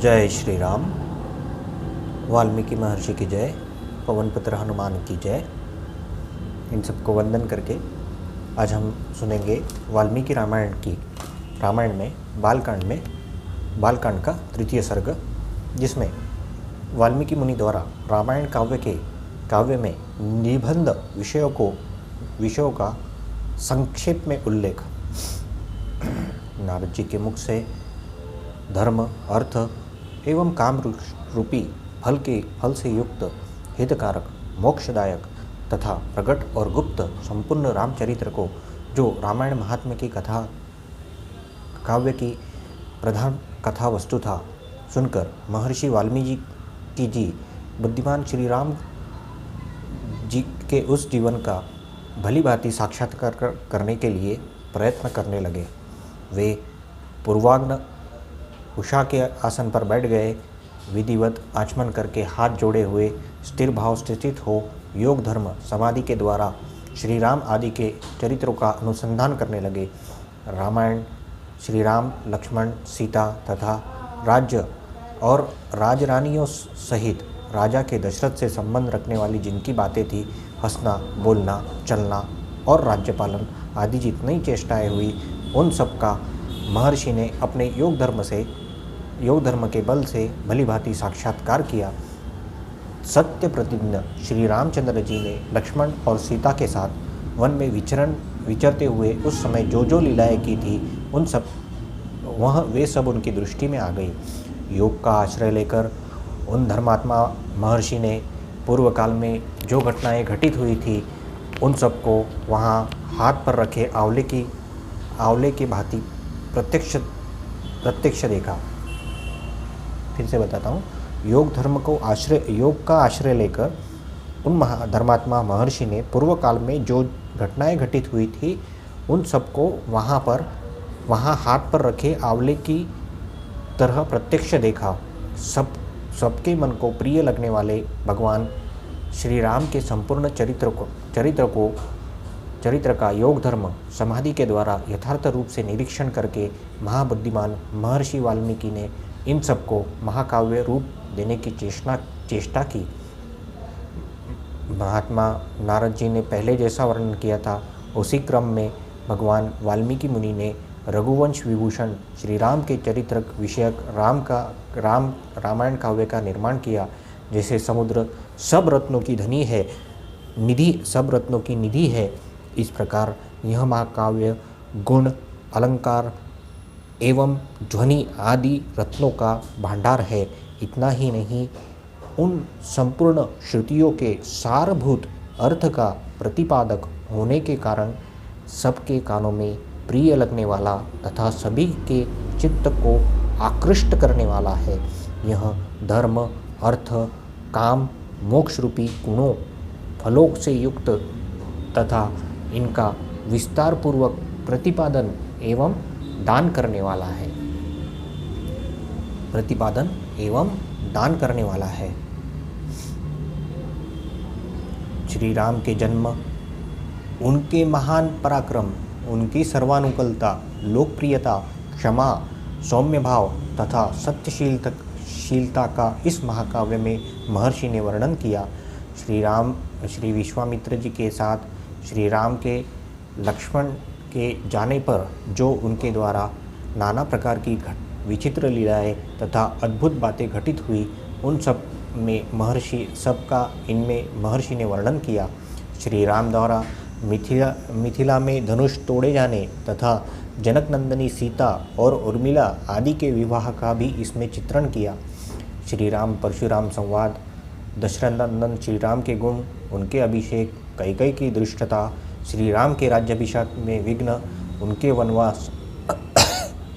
जय श्री राम। वाल्मीकि महर्षि की जय, पवन पुत्र हनुमान की जय। इन सबको वंदन करके आज हम सुनेंगे वाल्मीकि रामायण में बालकांड का तृतीय सर्ग, जिसमें वाल्मीकि मुनि द्वारा रामायण काव्य में निबंध विषयों का संक्षेप में उल्लेख। नारद जी के मुख से धर्म, अर्थ एवं काम रूपी फल से युक्त हितकारक, मोक्षदायक तथा प्रकट और गुप्त संपूर्ण रामचरित्र को, जो रामायण महात्म्य की काव्य की प्रधान कथा वस्तु था, सुनकर महर्षि वाल्मीकि जी बुद्धिमान श्री राम जी के उस जीवन का भली भांति साक्षात्कार करने के लिए प्रयत्न करने लगे। वे पूर्वाग्न उषा के आसन पर बैठ गए, विधिवत आचमन करके हाथ जोड़े हुए स्थिर भाव स्थित हो योग धर्म समाधि के द्वारा श्री राम आदि के चरित्रों का अनुसंधान करने लगे। रामायण श्री राम, लक्ष्मण, सीता तथा राज्य और राजरानियों सहित राजा के दशरथ से संबंध रखने वाली जिनकी बातें थी, हंसना, बोलना, चलना और राज्य पालन आदि जितनी चेष्टाएं हुई, उन सब का महर्षि ने अपने योग धर्म के बल से भली भांति साक्षात्कार किया। सत्य प्रतिज्ञ श्री रामचंद्र जी ने लक्ष्मण और सीता के साथ वन में विचरते हुए उस समय जो लीलाएं की थी, वे सब उनकी दृष्टि में आ गई। योग का आश्रय लेकर उन धर्मात्मा महर्षि ने पूर्व काल में जो घटनाएं घटित हुई थी, उन सबको वहाँ हाथ पर रखे आंवले की भांति प्रत्यक्ष देखा। फिर से बताता हूँ। योग का आश्रय लेकर उन धर्मात्मा महर्षि ने पूर्व काल में जो घटनाएं घटित हुई थी, उन सबको वहाँ हाथ पर रखे आंवले की तरह प्रत्यक्ष देखा। सबके मन को प्रिय लगने वाले भगवान श्री राम के संपूर्ण चरित्र का योग धर्म समाधि के द्वारा यथार्थ रूप से निरीक्षण करके महाबुद्धिमान महर्षि वाल्मीकि ने इन सबको महाकाव्य रूप देने की चेष्टा की। महात्मा नारद जी ने पहले जैसा वर्णन किया था, उसी क्रम में भगवान वाल्मीकि मुनि ने रघुवंश विभूषण श्री राम के चरित्र विषयक रामायण काव्य का निर्माण किया। जैसे समुद्र सब रत्नों की निधि है, इस प्रकार यह महाकाव्य गुण, अलंकार एवं ध्वनि आदि रत्नों का भंडार है। इतना ही नहीं, उन संपूर्ण श्रुतियों के सारभूत अर्थ का प्रतिपादक होने के कारण सबके कानों में प्रिय लगने वाला तथा सभी के चित्त को आकृष्ट करने वाला है। यह धर्म, अर्थ, काम, मोक्ष रूपी गुणों, फलों से युक्त तथा इनका विस्तार पूर्वक प्रतिपादन एवं दान करने वाला है। श्री राम के जन्म, उनके महान पराक्रम, उनकी सर्वानुकूलता, लोकप्रियता, क्षमा, सौम्य भाव तथा सत्यशीलता का इस महाकाव्य में महर्षि ने वर्णन किया। श्री विश्वामित्र जी के साथ श्री राम के लक्ष्मण के जाने पर जो उनके द्वारा नाना प्रकार की विचित्र लीलाएं तथा अद्भुत बातें घटित हुई, उन सब में इनमें महर्षि ने वर्णन किया। श्री राम द्वारा मिथिला में धनुष तोड़े जाने तथा जनक नंदनी सीता और उर्मिला आदि के विवाह का भी इसमें चित्रण किया। श्री राम परशुराम संवाद, दशरथ नंदन श्री राम के गुण, उनके अभिषेक, कैकेयी की दुष्टता, श्री राम के राज्याभिषेक में विघ्न, उनके वनवास,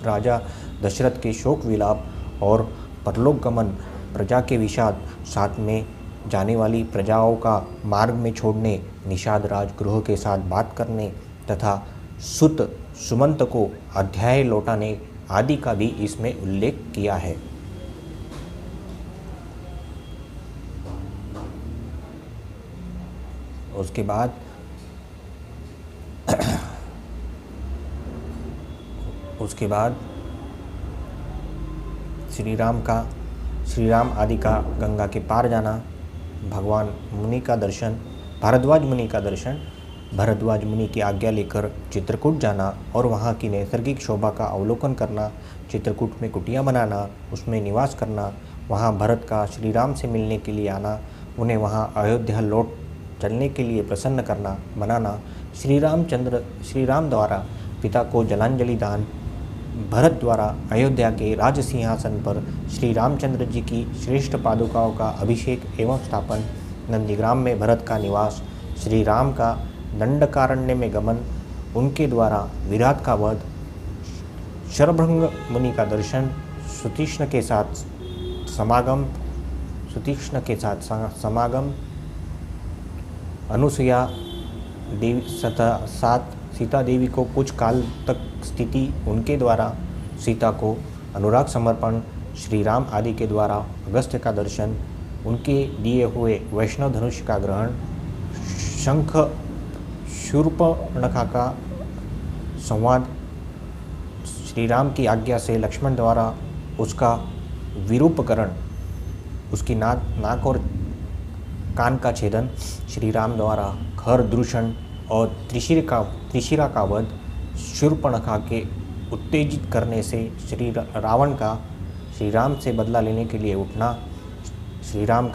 राजा दशरथ के शोक विलाप और परलोक गमन, प्रजा के विषाद, साथ में जाने वाली प्रजाओं का मार्ग में छोड़ने, निषाद राजगृह के साथ बात करने तथा सुत सुमंत को अध्याय लौटाने आदि का भी इसमें उल्लेख किया है। उसके बाद श्री राम आदि का गंगा के पार जाना, भगवान मुनि का दर्शन, भारद्वाज मुनि का दर्शन, भारद्वाज मुनि की आज्ञा लेकर चित्रकूट जाना और वहाँ की नैसर्गिक शोभा का अवलोकन करना, चित्रकूट में कुटिया बनाना, उसमें निवास करना, वहाँ भरत का श्री राम से मिलने के लिए आना, उन्हें वहाँ अयोध्या लौट चलने के लिए प्रसन्न करना, मनाना, श्री राम द्वारा पिता को जलांजलि दान, भरत द्वारा अयोध्या के राज सिंहासन पर श्री रामचंद्र जी की श्रेष्ठ पादुकाओं का अभिषेक एवं स्थापन, नंदीग्राम में भरत का निवास, श्री राम का दंडकारण्य में गमन, उनके द्वारा विराट का वध, शरभृंग मुनि का दर्शन, सुतीक्ष्ण के साथ समागम, अनुसुया देवी साथ सीता देवी को कुछ काल तक स्थिति, उनके द्वारा सीता को अनुराग समर्पण, श्री राम आदि के द्वारा अगस्त्य का दर्शन, उनके दिए हुए वैष्णव धनुष का ग्रहण, शंख शूर्पणखा का संवाद, श्री राम की आज्ञा से लक्ष्मण द्वारा उसका विरूपकरण, उसकी नाक और कान का छेदन, श्री राम द्वारा खर दूषण और त्रिशिरा का वध, शूर्पणखा के उत्तेजित करने से रावण का श्री राम से बदला लेने के लिए उठना, श्री राम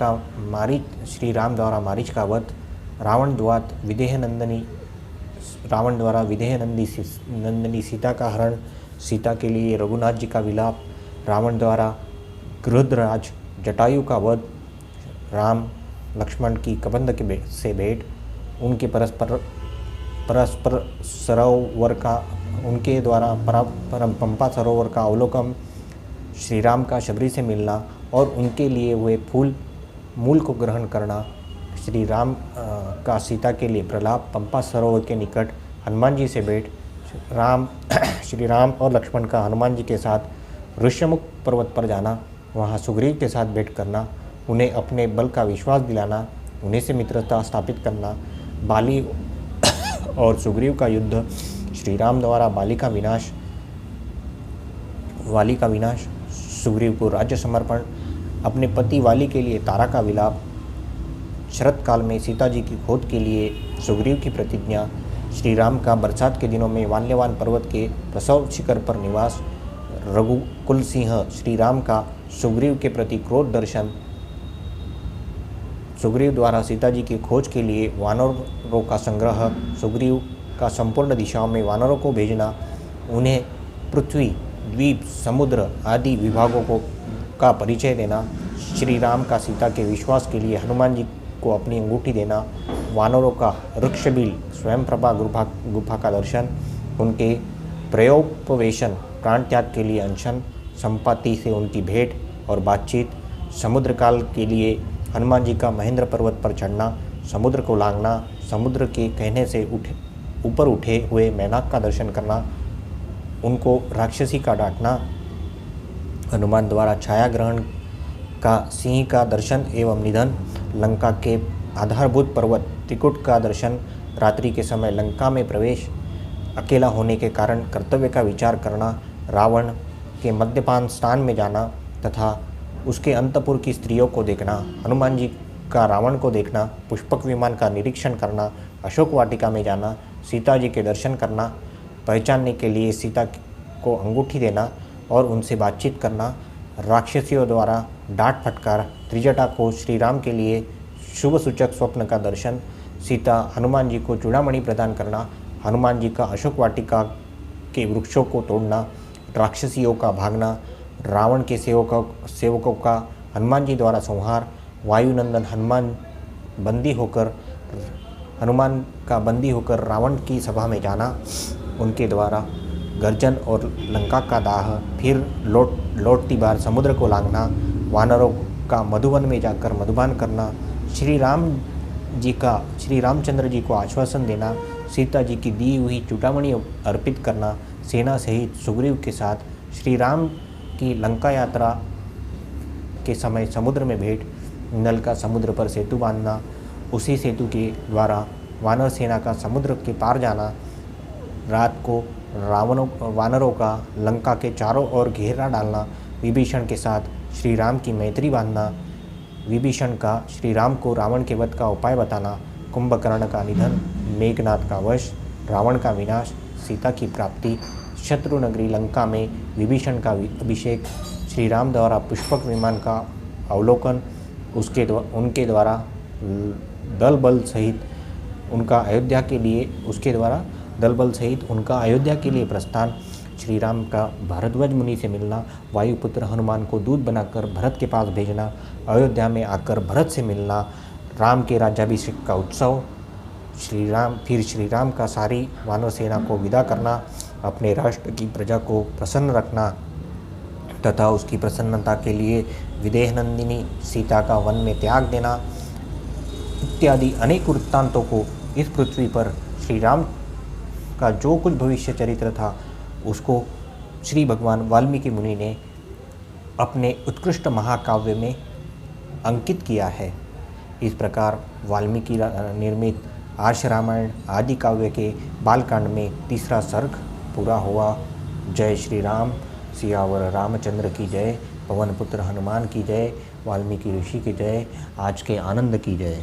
द्वारा मारीच का वध, रावण द्वारा विदेह नंदिनी सीता का हरण, सीता के लिए रघुनाथ जी का विलाप, रावण द्वारा गृहराज जटायु का वध, राम लक्ष्मण की कबंध से भेंट, उनके परस्पर सरोवर का, उनके द्वारा पंपा सरोवर का अवलोकन, श्री राम का शबरी से मिलना और उनके लिए हुए मूल को ग्रहण करना, श्री राम का सीता के लिए प्रलाप, पंपा सरोवर के निकट हनुमान जी से भेंट, श्री राम और लक्ष्मण का हनुमान जी के साथ ऋष्यमुख पर्वत पर जाना, वहाँ सुग्रीव के साथ भेंट करना, उन्हें अपने बल का विश्वास दिलाना, उन्हें से मित्रता स्थापित करना, बाली और सुग्रीव का युद्ध, श्री राम द्वारा वाली का विनाश, सुग्रीव को राज्य समर्पण, अपने पति वाली के लिए तारा का विलाप, शरत काल में सीता जी की खोज के लिए सुग्रीव की प्रतिज्ञा, श्री राम का बरसात के दिनों में वाल्यवान पर्वत के प्रसव शिखर पर निवास, रघुकुल सिंह श्री राम का सुग्रीव के प्रति क्रोध दर्शन, सुग्रीव द्वारा सीता जी की खोज के लिए वानरों का संग्रह, सुग्रीव का संपूर्ण दिशाओं में वानरों को भेजना, उन्हें पृथ्वी, द्वीप, समुद्र आदि विभागों का परिचय देना, श्री राम का सीता के विश्वास के लिए हनुमान जी को अपनी अंगूठी देना, वानरों का वृक्षबिल स्वयंप्रभा गुफा का दर्शन, उनके प्रयोपवेशन प्राण त्याग के लिए अनशन, संपत्ति से उनकी भेंट और बातचीत, समुद्र काल के लिए हनुमान जी का महेंद्र पर्वत पर चढ़ना, समुद्र को लांघना, समुद्र के कहने से ऊपर उठे हुए मैनाक का दर्शन करना, उनको राक्षसी का डांटना, हनुमान द्वारा छाया ग्रहण का सिंह का दर्शन एवं निधन, लंका के आधारभूत पर्वत त्रिकुट का दर्शन, रात्रि के समय लंका में प्रवेश, अकेला होने के कारण कर्तव्य का विचार करना, रावण के मद्यपान स्थान में जाना तथा उसके अंतपुर की स्त्रियों को देखना, हनुमान जी का रावण को देखना, पुष्पक विमान का निरीक्षण करना, अशोक वाटिका में जाना, सीता जी के दर्शन करना, पहचानने के लिए सीता को अंगूठी देना और उनसे बातचीत करना, राक्षसियों द्वारा डांट फटकार, त्रिजटा को श्री राम के लिए शुभ सूचक स्वप्न का दर्शन, सीता हनुमान जी को चूड़ामणि प्रदान करना, हनुमान जी का अशोक वाटिका के वृक्षों को तोड़ना, राक्षसियों का भागना, रावण के सेवकों का हनुमान जी द्वारा संहार, वायुनंदन हनुमान का बंदी होकर रावण की सभा में जाना, उनके द्वारा गर्जन और लंका का दाह, फिर लौटती बार समुद्र को लांघना, वानरों का मधुवन में जाकर मधुपान करना, श्री रामचंद्र जी को आश्वासन देना, सीता जी की दी हुई चूड़ामणि अर्पित करना, सेना सहित सुग्रीव के साथ श्री राम की लंका यात्रा के समय समुद्र में भेंट, नल का समुद्र पर सेतु बांधना, उसी सेतु के द्वारा वानर सेना का समुद्र के पार जाना, रात को वानरों का लंका के चारों ओर घेरा डालना, विभीषण के साथ श्री राम की मैत्री बांधना, विभीषण का श्री राम को रावण के वध का उपाय बताना, कुंभकर्ण का निधन, मेघनाथ का वश, रावण का विनाश, सीता की प्राप्ति, शत्रु नगरी लंका में विभीषण का अभिषेक, श्री राम द्वारा पुष्पक विमान का अवलोकन, उनके द्वारा दल बल सहित उनका अयोध्या के लिए प्रस्थान, श्री राम का भारद्वाज मुनि से मिलना, वायुपुत्र हनुमान को दूत बनाकर भरत के पास भेजना, अयोध्या में आकर भरत से मिलना, राम के राज्याभिषेक का उत्सव, श्री राम का सारी वानर सेना को विदा करना, अपने राष्ट्र की प्रजा को प्रसन्न रखना तथा उसकी प्रसन्नता के लिए विदेह नंदिनी सीता का वन में त्याग देना इत्यादि अनेक वृत्तांतों को इस पृथ्वी पर श्री राम का जो कुछ भविष्य चरित्र था उसको श्री भगवान वाल्मीकि मुनि ने अपने उत्कृष्ट महाकाव्य में अंकित किया है। इस प्रकार वाल्मीकि निर्मित आर्ष रामायण आदि काव्य के बालकांड में तीसरा सर्ग पूरा हुआ। जय श्री राम। सियावर रामचंद्र की जय। पवन पुत्र हनुमान की जय। वाल्मीकि ऋषि की जय। आज के आनंद की जय।